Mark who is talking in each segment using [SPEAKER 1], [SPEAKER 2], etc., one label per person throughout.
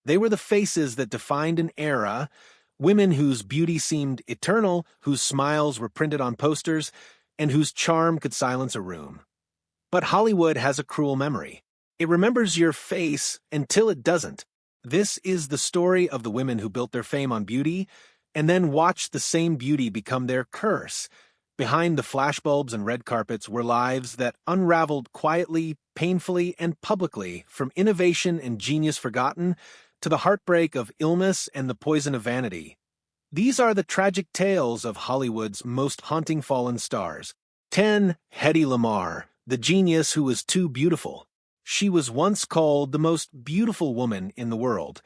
[SPEAKER 1] They were the faces that defined an era, women whose beauty seemed eternal, whose smiles were printed on posters, and whose charm could silence a room. But Hollywood has a cruel memory. It remembers your face until it doesn't. This is the story of the women who built their fame on beauty and then watched the same beauty become their curse. Behind the flashbulbs and red carpets were lives that unraveled quietly, painfully, and publicly, from innovation and genius forgotten to the heartbreak of illness and the poison of vanity. These are the tragic tales of Hollywood's most haunting fallen stars. 10. Hedy Lamarr, the genius who was too beautiful. She was once called the most beautiful woman in the world.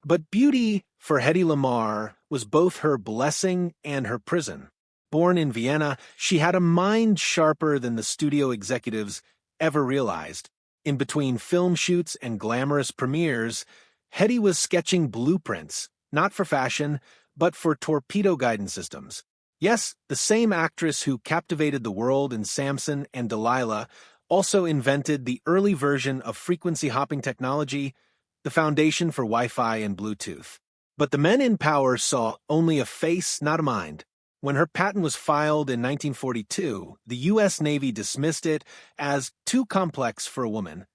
[SPEAKER 1] But beauty, for Hedy Lamarr, was both her blessing and her prison. Born in Vienna, she had a mind sharper than the studio executives ever realized. In between film shoots and glamorous premieres, Hedy was sketching blueprints, not for fashion, but for torpedo guidance systems. Yes, the same actress who captivated the world in Samson and Delilah also invented the early version of frequency-hopping technology, the foundation for Wi-Fi and Bluetooth. But the men in power saw only a face, not a mind. When her patent was filed in 1942, the U.S. Navy dismissed it as too complex for a woman.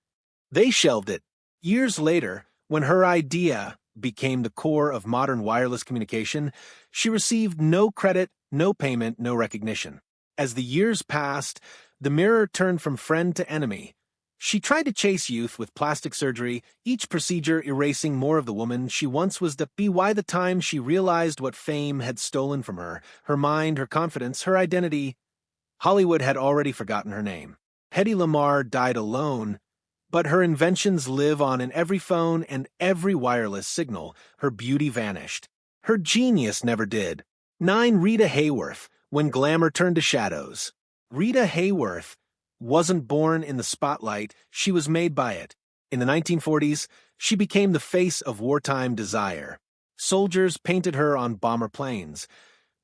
[SPEAKER 1] They shelved it. Years later, when her idea became the core of modern wireless communication, she received no credit, no payment, no recognition. As the years passed, the mirror turned from friend to enemy. She tried to chase youth with plastic surgery, each procedure erasing more of the woman she once was to be. By the time she realized what fame had stolen from her, her mind, her confidence, her identity, Hollywood had already forgotten her name. Hedy Lamarr died alone, but her inventions live on in every phone and every wireless signal. Her beauty vanished. Her genius never did. 9. Rita Hayworth, when glamour turned to shadows. Rita Hayworth wasn't born in the spotlight, she was made by it. In the 1940s, she became the face of wartime desire. Soldiers painted her on bomber planes.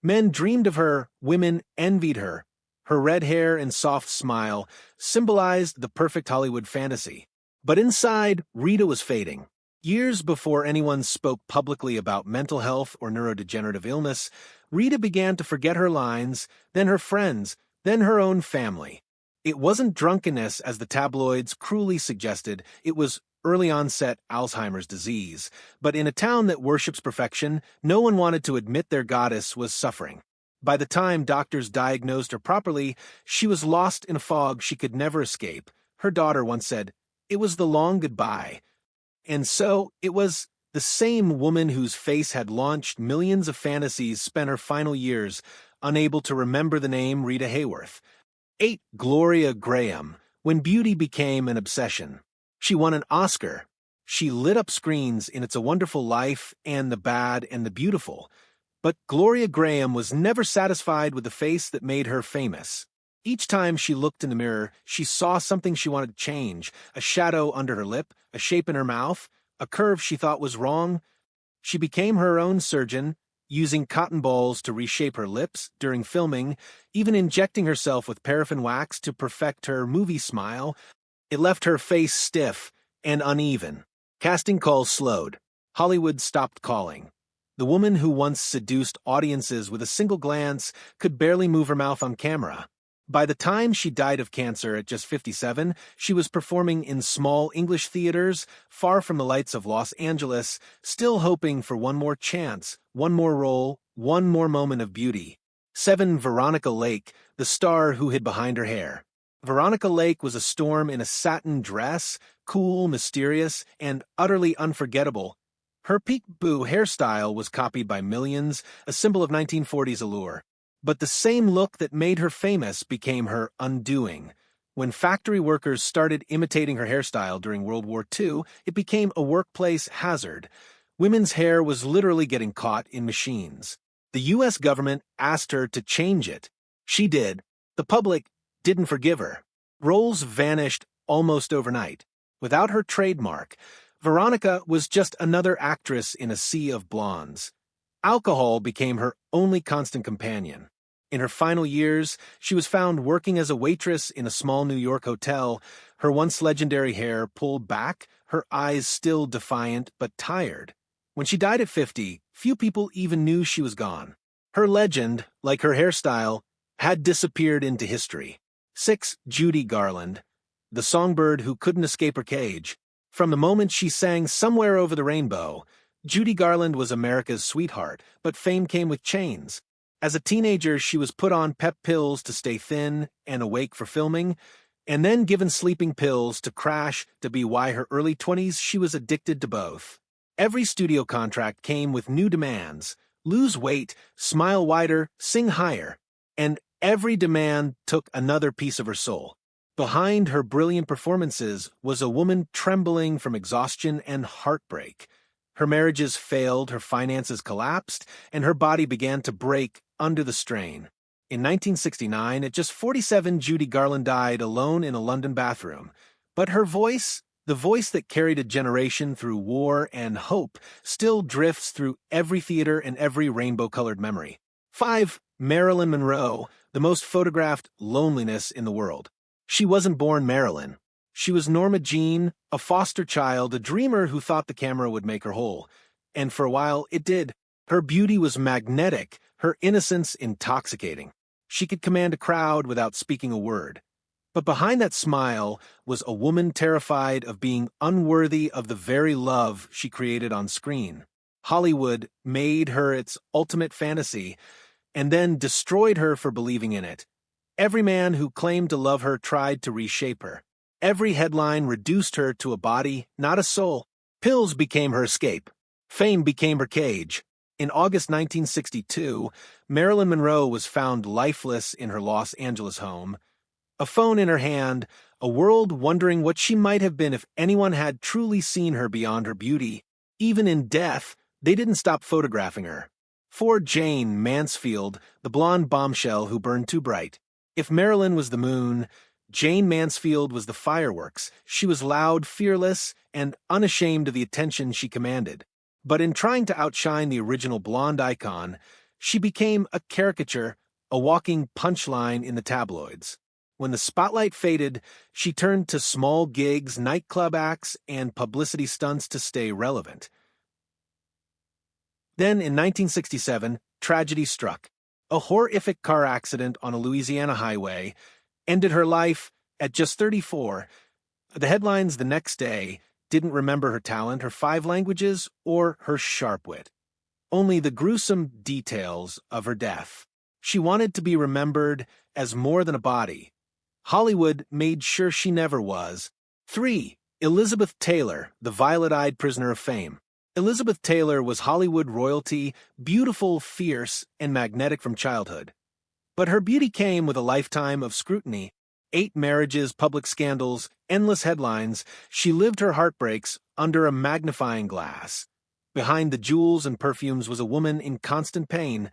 [SPEAKER 1] Men dreamed of her, women envied her. Her red hair and soft smile symbolized the perfect Hollywood fantasy. But inside, Rita was fading. Years before anyone spoke publicly about mental health or neurodegenerative illness, Rita began to forget her lines, then her friends, then her own family. It wasn't drunkenness, as the tabloids cruelly suggested. It was early-onset Alzheimer's disease. But in a town that worships perfection, no one wanted to admit their goddess was suffering. By the time doctors diagnosed her properly, she was lost in a fog she could never escape. Her daughter once said, "It was the long goodbye." And so, it was the same woman whose face had launched millions of fantasies spent her final years unable to remember the name Rita Hayworth. 8. Gloria Graham, when beauty became an obsession. She won an Oscar. She lit up screens in It's a Wonderful Life and The Bad and the Beautiful. But Gloria Graham was never satisfied with the face that made her famous. Each time she looked in the mirror, she saw something she wanted to change, a shadow under her lip, a shape in her mouth, a curve she thought was wrong. She became her own surgeon, using cotton balls to reshape her lips during filming, even injecting herself with paraffin wax to perfect her movie smile. It left her face stiff and uneven. Casting calls slowed. Hollywood stopped calling. The woman who once seduced audiences with a single glance could barely move her mouth on camera. By the time she died of cancer at just 57, she was performing in small English theaters, far from the lights of Los Angeles, still hoping for one more chance, one more role, one more moment of beauty. 7. Veronica Lake, the star who hid behind her hair. Veronica Lake was a storm in a satin dress, cool, mysterious, and utterly unforgettable. Her peekaboo hairstyle was copied by millions, a symbol of 1940s allure. But the same look that made her famous became her undoing. When factory workers started imitating her hairstyle during World War II, it became a workplace hazard. Women's hair was literally getting caught in machines. The U.S. government asked her to change it. She did. The public didn't forgive her. Roles vanished almost overnight. Without her trademark, Veronica was just another actress in a sea of blondes. Alcohol became her only constant companion. In her final years, she was found working as a waitress in a small New York hotel, her once legendary hair pulled back, her eyes still defiant but tired. When she died at 50, few people even knew she was gone. Her legend, like her hairstyle, had disappeared into history. 6. Judy Garland, the songbird who couldn't escape her cage. From the moment she sang Somewhere Over the Rainbow, Judy Garland was America's sweetheart, but fame came with chains. As a teenager, she was put on pep pills to stay thin and awake for filming, and then given sleeping pills to crash to be why her early 20s she was addicted to both. Every studio contract came with new demands: lose weight, smile wider, sing higher. And every demand took another piece of her soul. Behind her brilliant performances was a woman trembling from exhaustion and heartbreak. Her marriages failed, her finances collapsed, and her body began to break under the strain. In 1969, at just 47, Judy Garland died alone in a London bathroom. But her voice, the voice that carried a generation through war and hope, still drifts through every theater and every rainbow-colored memory. 5. Marilyn Monroe, the most photographed loneliness in the world. She wasn't born Marilyn. She was Norma Jean, a foster child, a dreamer who thought the camera would make her whole. And for a while, it did. Her beauty was magnetic, her innocence intoxicating. She could command a crowd without speaking a word. But behind that smile was a woman terrified of being unworthy of the very love she created on screen. Hollywood made her its ultimate fantasy, and then destroyed her for believing in it. Every man who claimed to love her tried to reshape her. Every headline reduced her to a body, not a soul. Pills became her escape. Fame became her cage. In August 1962, Marilyn Monroe was found lifeless in her Los Angeles home. A phone in her hand, a world wondering what she might have been if anyone had truly seen her beyond her beauty. Even in death, they didn't stop photographing her. 4. Jane Mansfield, the blonde bombshell who burned too bright. If Marilyn was the moon, Jane Mansfield was the fireworks. She was loud, fearless, and unashamed of the attention she commanded. But in trying to outshine the original blonde icon, she became a caricature, a walking punchline in the tabloids. When the spotlight faded, she turned to small gigs, nightclub acts, and publicity stunts to stay relevant. Then, in 1967, tragedy struck. A horrific car accident on a Louisiana highway ended her life at just 34. The headlines the next day didn't remember her talent, her 5 languages, or her sharp wit. Only the gruesome details of her death. She wanted to be remembered as more than a body. Hollywood made sure she never was. 3. Elizabeth Taylor, the violet-eyed prisoner of fame. Elizabeth Taylor was Hollywood royalty, beautiful, fierce, and magnetic from childhood. But her beauty came with a lifetime of scrutiny. 8 marriages, public scandals, endless headlines. She lived her heartbreaks under a magnifying glass. Behind the jewels and perfumes was a woman in constant pain,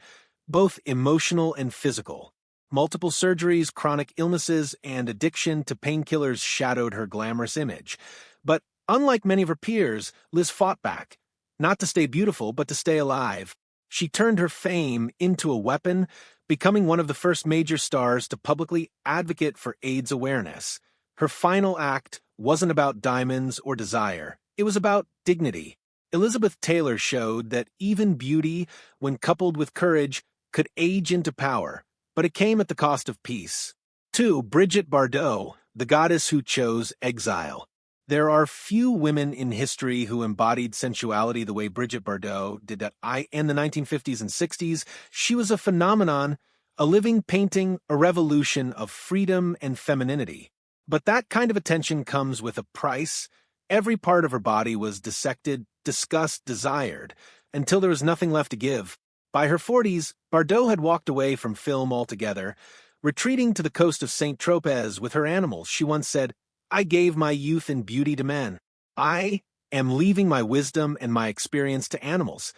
[SPEAKER 1] both emotional and physical. Multiple surgeries, chronic illnesses, and addiction to painkillers shadowed her glamorous image. But unlike many of her peers, Liz fought back. Not to stay beautiful, but to stay alive. She turned her fame into a weapon, becoming one of the first major stars to publicly advocate for AIDS awareness. Her final act wasn't about diamonds or desire. It was about dignity. Elizabeth Taylor showed that even beauty, when coupled with courage, could age into power, but it came at the cost of peace. 2. Brigitte Bardot, the goddess who chose exile. There are few women in history who embodied sensuality the way Brigitte Bardot did in the 1950s and 60s. She was a phenomenon, a living painting, a revolution of freedom and femininity. But that kind of attention comes with a price. Every part of her body was dissected, discussed, desired, until there was nothing left to give. By her 40s, Bardot had walked away from film altogether, retreating to the coast of St. Tropez with her animals. She once said, "I gave my youth and beauty to men. I am leaving my wisdom and my experience to animals."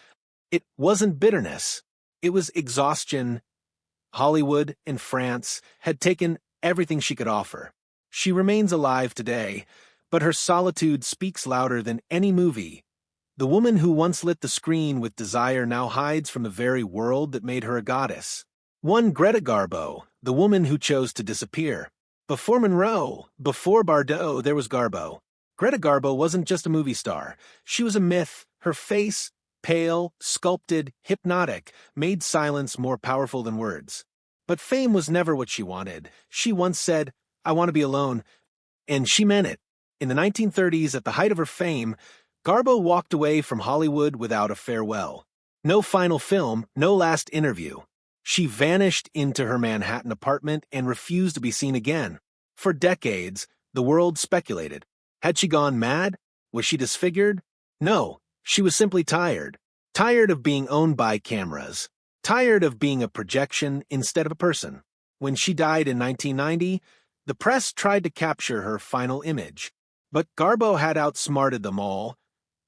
[SPEAKER 1] It wasn't bitterness. It was exhaustion. Hollywood and France had taken everything she could offer. She remains alive today, but her solitude speaks louder than any movie. The woman who once lit the screen with desire now hides from the very world that made her a goddess. 1. Greta Garbo, the woman who chose to disappear. Before Monroe, before Bardot, there was Garbo. Greta Garbo wasn't just a movie star. She was a myth. Her face, pale, sculpted, hypnotic, made silence more powerful than words. But fame was never what she wanted. She once said, "I want to be alone," and she meant it. In the 1930s, at the height of her fame, Garbo walked away from Hollywood without a farewell. No final film, no last interview. She vanished into her Manhattan apartment and refused to be seen again. For decades, the world speculated. Had she gone mad? Was she disfigured? No, she was simply tired. Tired of being owned by cameras. Tired of being a projection instead of a person. When she died in 1990, the press tried to capture her final image. But Garbo had outsmarted them all.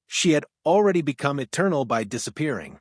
[SPEAKER 1] She had already become eternal by disappearing.